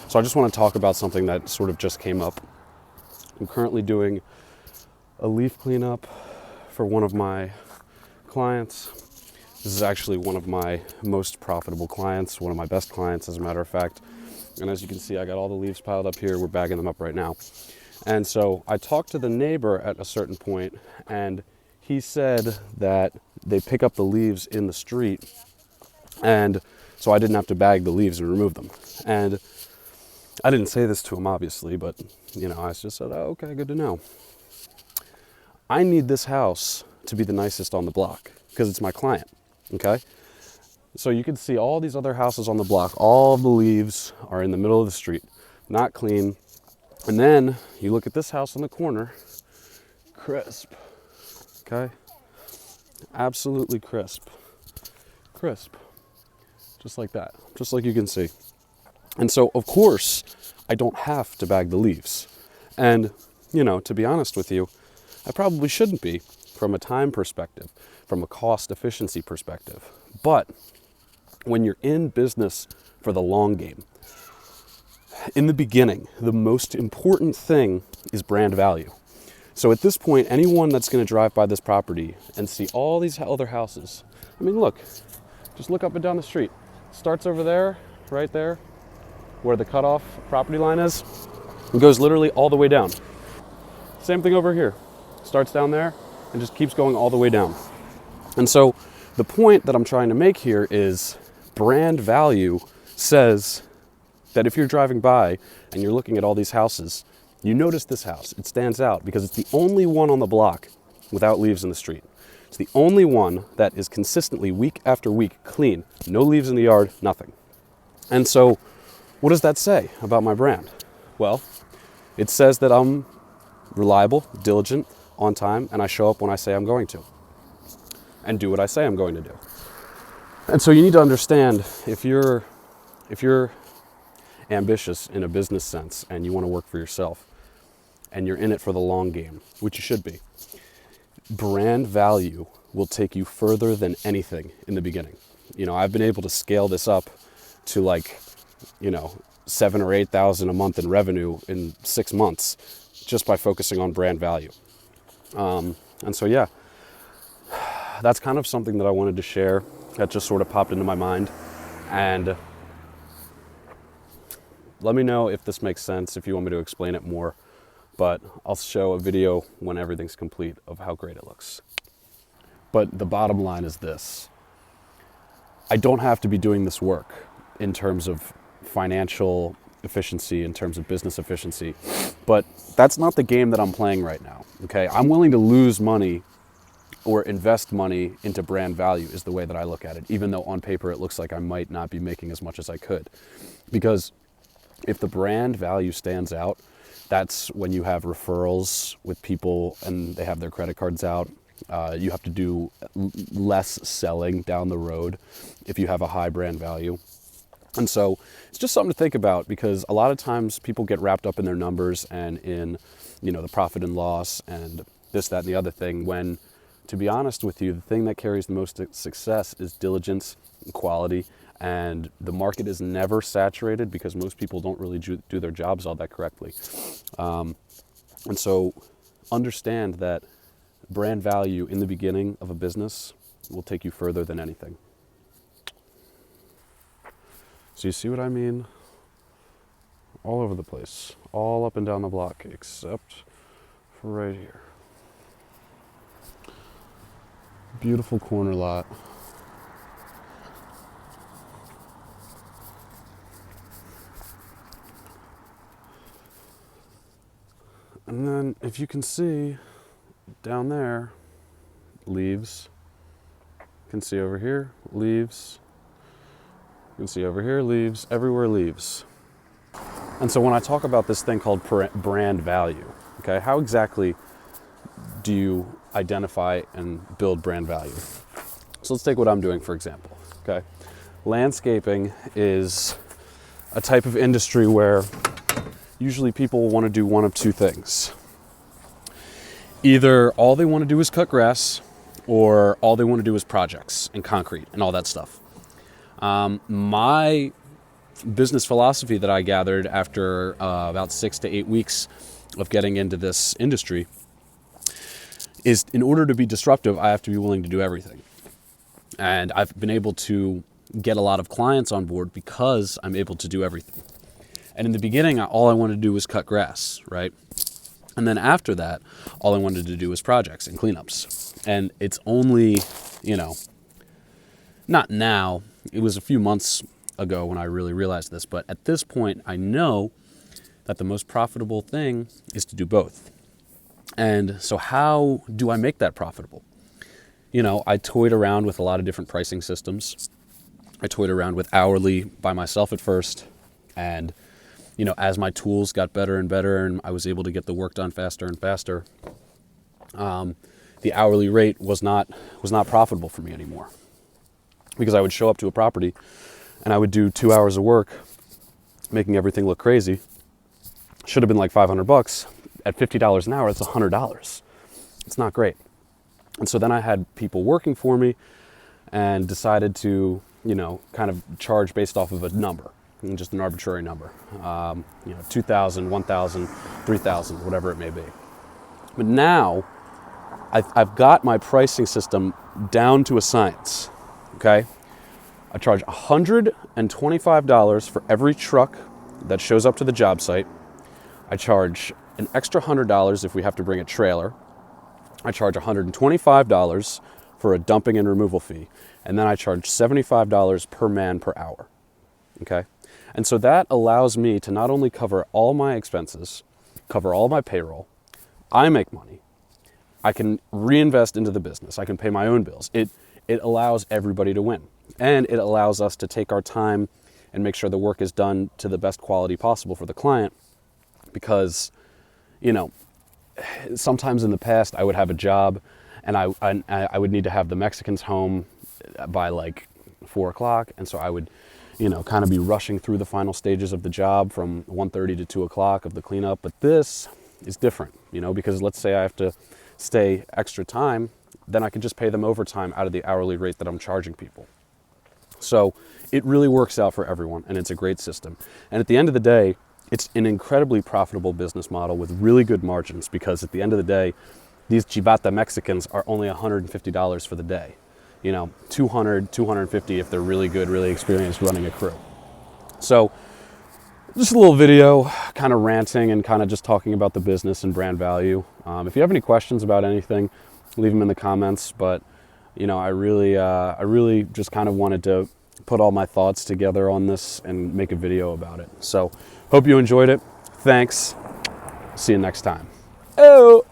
So I just want to talk about something that sort of just came up. I'm currently doing a leaf cleanup for one of my clients. This is actually one of my most profitable clients, one of my best clients, as a matter of fact. And as you can see, I got all the leaves piled up here. We're bagging them up right now. And so I talked to the neighbor at a certain point, and he said that they pick up the leaves in the street, and so I didn't have to bag the leaves and remove them. And I didn't say this to him, obviously, but, I just said, oh, okay, good to know. I need this house to be the nicest on the block because it's my client, okay? So you can see all these other houses on the block, all of the leaves are in the middle of the street, not clean. And then you look at this house on the corner, crisp, okay? Absolutely crisp, just like that, just like you can see. And so, of course, I don't have to bag the leaves. And, to be honest with you, I probably shouldn't be from a time perspective, from a cost efficiency perspective. But when you're in business for the long game, in the beginning, the most important thing is brand value. So at this point, anyone that's going to drive by this property and see all these other houses, look, just look up and down the street. Starts over there, right there, where the cutoff property line is. It goes literally all the way down. Same thing over here. Starts down there and just keeps going all the way down. And so the point that I'm trying to make here is brand value says that if you're driving by and you're looking at all these houses, you notice this house. It stands out because it's the only one on the block without leaves in the street. It's the only one that is consistently week after week clean. No leaves in the yard, nothing. And so what does that say about my brand? Well, it says that I'm reliable, diligent, on time, and I show up when I say I'm going to and do what I say I'm going to do. And so you need to understand, if you're ambitious in a business sense and you want to work for yourself and you're in it for the long game, which you should be, brand value will take you further than anything in the beginning. I've been able to scale this up to 7,000 or 8,000 a month in revenue in 6 months just by focusing on brand value. And so, yeah, that's kind of something that I wanted to share that just sort of popped into my mind. And let me know if this makes sense, if you want me to explain it more. But I'll show a video when everything's complete of how great it looks. But the bottom line is this. I don't have to be doing this work in terms of financial efficiency, in terms of business efficiency. But that's not the game that I'm playing right now, okay? I'm willing to lose money or invest money into brand value is the way that I look at it, even though on paper it looks like I might not be making as much as I could. Because if the brand value stands out, that's when you have referrals with people and they have their credit cards out. You have to do less selling down the road if you have a high brand value. And so it's just something to think about, because a lot of times people get wrapped up in their numbers and in, the profit and loss and this, that, and the other thing, when, to be honest with you, the thing that carries the most success is diligence and quality. And the market is never saturated because most people don't really do their jobs all that correctly. And so understand that brand value in the beginning of a business will take you further than anything. So you see what I mean? All over the place, all up and down the block, except for right here. Beautiful corner lot. And then if you can see down there, leaves. You can see over here, leaves. You can see over here, leaves. Everywhere, leaves. And so when I talk about this thing called brand value, okay, how exactly do you identify and build brand value? So let's take what I'm doing, for example, okay? Landscaping is a type of industry where usually people want to do one of two things. Either all they want to do is cut grass, or all they want to do is projects and concrete and all that stuff. My business philosophy that I gathered after about 6 to 8 weeks of getting into this industry is, in order to be disruptive, I have to be willing to do everything. And I've been able to get a lot of clients on board because I'm able to do everything. And in the beginning, all I wanted to do was cut grass, right? And then after that, all I wanted to do was projects and cleanups. And it's only, not now, it was a few months ago when I really realized this, but at this point, I know that the most profitable thing is to do both. And so how do I make that profitable? I toyed around with a lot of different pricing systems. I toyed around with hourly by myself at first. And, as my tools got better and better and I was able to get the work done faster and faster, the hourly rate was not profitable for me anymore. Because I would show up to a property and I would do 2 hours of work, making everything look crazy. Should have been like $500. At $50 an hour, it's $100. It's not great. And so then I had people working for me and decided to, kind of charge based off of a number, just an arbitrary number, 2,000, 1,000, 3,000, whatever it may be. But now I've got my pricing system down to a science, okay? I charge $125 for every truck that shows up to the job site. I charge an extra $100 if we have to bring a trailer. I charge $125 for a dumping and removal fee. And then I charge $75 per man per hour, okay? And so that allows me to not only cover all my expenses, cover all my payroll, I make money, I can reinvest into the business, I can pay my own bills. It allows everybody to win. And it allows us to take our time and make sure the work is done to the best quality possible for the client. Because, sometimes in the past I would have a job and I would need to have the Mexicans home by like 4 o'clock. And so I would, kind of be rushing through the final stages of the job from 1:30 to 2 o'clock of the cleanup. But this is different, because let's say I have to stay extra time, then I can just pay them overtime out of the hourly rate that I'm charging people. So it really works out for everyone, and it's a great system. And at the end of the day, it's an incredibly profitable business model with really good margins, because at the end of the day, these Chibata Mexicans are only $150 for the day. $200, $250 if they're really good, really experienced running a crew. So just a little video kind of ranting and kind of just talking about the business and brand value. If you have any questions about anything, leave them in the comments. But, I really just kind of wanted to put all my thoughts together on this and make a video about it. So hope you enjoyed it. Thanks. See you next time. Oh.